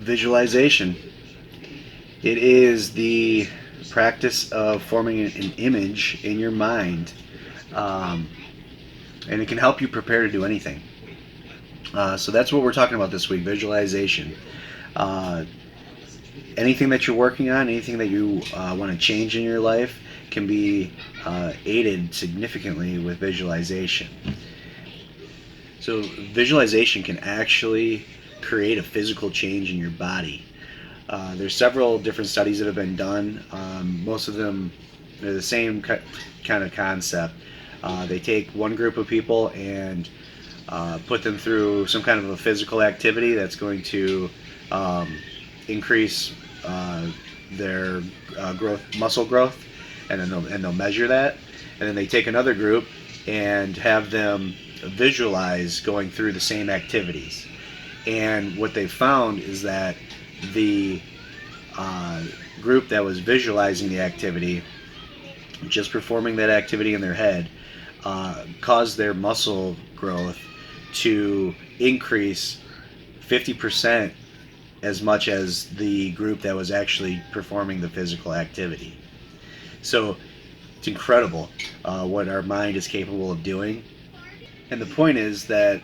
Visualization. It is the practice of forming an image in your mind, um, and it can help you prepare to do anything. So that's what we're talking about this week: visualization. Uh, Anything that you're working on, anything that you want to change in your life, can be aided significantly with visualization. So visualization can actually create a physical change in your body. There's several different studies that have been done. Most of them are the same kind of concept. They take one group of people and put them through some kind of a physical activity that's going to increase their muscle growth, and then they'll measure that. And then they take another group and have them visualize going through the same activities. And what they found is that the group that was visualizing the activity, just performing that activity in their head, caused their muscle growth to increase 50% as much as the group that was actually performing the physical activity. So it's incredible what our mind is capable of doing. And the point is that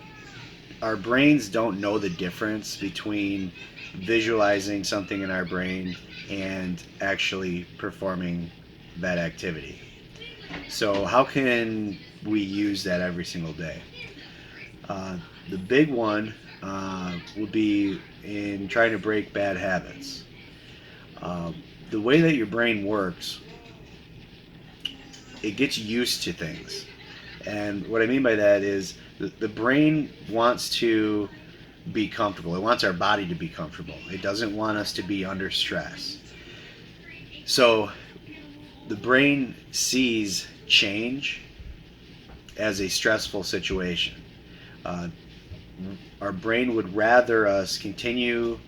our brains don't know the difference between visualizing something in our brain and actually performing that activity. So, how can we use that every single day? The big one would be in trying to break bad habits. The way that your brain works, it gets used to things. And what I mean by that is the brain wants to be comfortable. It wants our body to be comfortable. It doesn't want us to be under stress. So the brain sees change as a stressful situation. Uh, our brain would rather us uh, continue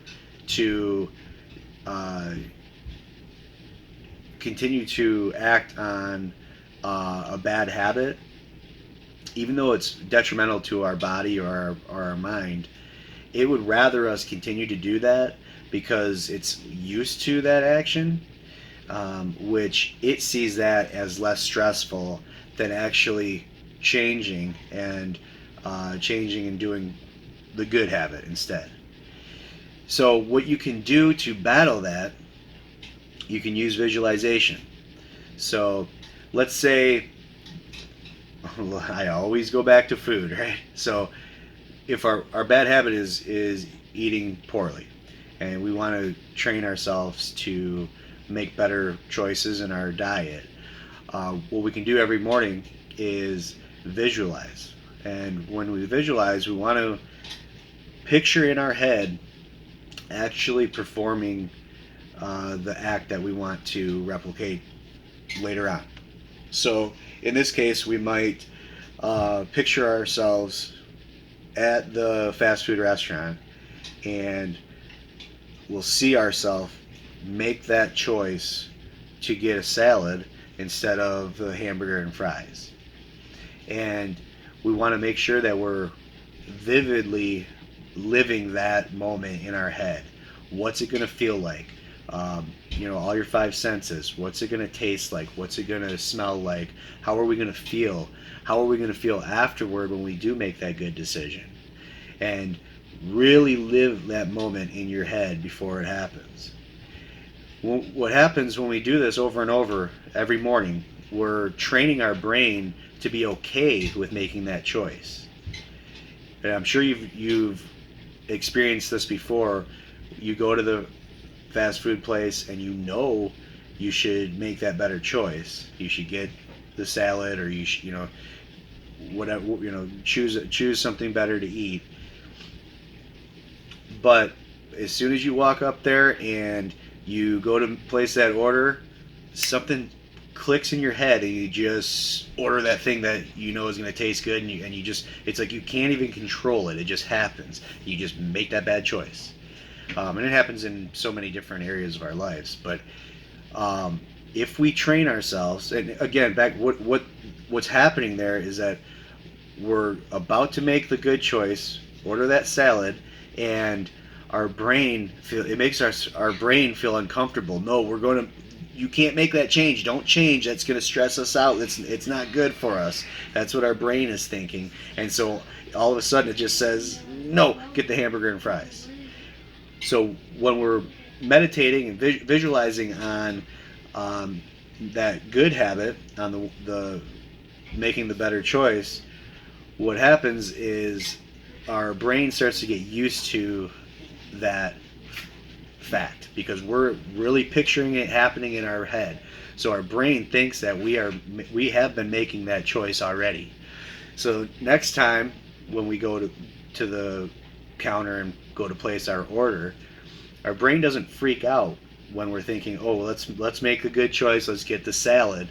to act on a bad habit, even though it's detrimental to our body or our mind. It would rather us continue to do that because it's used to that action, which it sees that as less stressful than actually changing and doing the good habit instead. So what you can do to battle that, you can use visualization. So let's say, I always go back to food, right? So if our bad habit is eating poorly, and we want to train ourselves to make better choices in our diet, what we can do every morning is visualize. And when we visualize, we want to picture in our head actually performing the act that we want to replicate later on. So in this case, we might picture ourselves at the fast food restaurant, and we'll see ourselves make that choice to get a salad instead of the hamburger and fries. And we want to make sure that we're vividly living that moment in our head. What's it going to feel like? All your five senses. What's it going to taste like? What's it going to smell like? How are we going to feel? How are we going to feel afterward when we do make that good decision? And really live that moment in your head before it happens. What happens when we do this over and over every morning, we're training our brain to be okay with making that choice. And I'm sure you've experienced this before. You go to the fast food place and you should make that better choice. You should get the salad, or you should, whatever, choose something better to eat. But as soon as you walk up there and you go to place that order, something clicks in your head and you just order that thing that you know is going to taste good, and you just, it's like you can't even control it. It just happens. You just make that bad choice. And it happens in so many different areas of our lives. But if we train ourselves, and again, what's happening there is that we're about to make the good choice, order that salad, and our brain it makes our brain feel uncomfortable. No, you can't make that change. Don't change. That's going to stress us out. It's not good for us. That's what our brain is thinking. And so all of a sudden it just says, no, get the hamburger and fries. So when we're meditating and visualizing on that good habit, on the making the better choice, what happens is our brain starts to get used to that fact because we're really picturing it happening in our head. So our brain thinks that we have been making that choice already. So next time when we go to the counter and go to place our order, our brain doesn't freak out when we're thinking, oh, let's make a good choice, let's get the salad.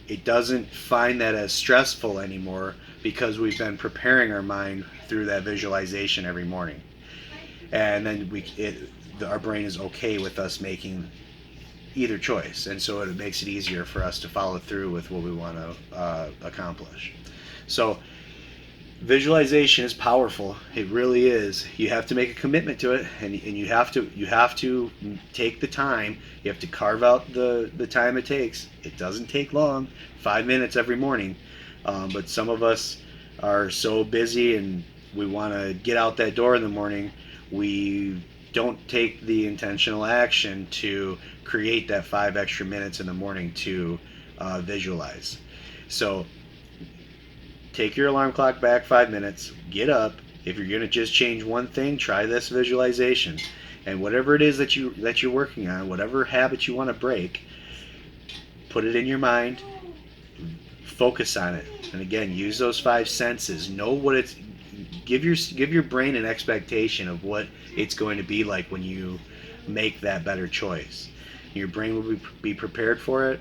It doesn't find that as stressful anymore because we've been preparing our mind through that visualization every morning. And then our brain is okay with us making either choice, and so it makes it easier for us to follow through with what we want to accomplish. So visualization is powerful. It really is. You have to make a commitment to it, and you have to take the time. You have to carve out the time it takes. It doesn't take long, 5 minutes every morning. But some of us are so busy and we want to get out that door in the morning, we don't take the intentional action to create that 5 extra minutes in the morning to visualize. So take your alarm clock back 5 minutes, get up. If you're going to just change one thing, try this visualization. And whatever it is that you're working on, whatever habit you want to break, put it in your mind, focus on it. And again, use those 5 senses. Know what it's give your brain an expectation of what it's going to be like when you make that better choice. Your brain will be prepared for it.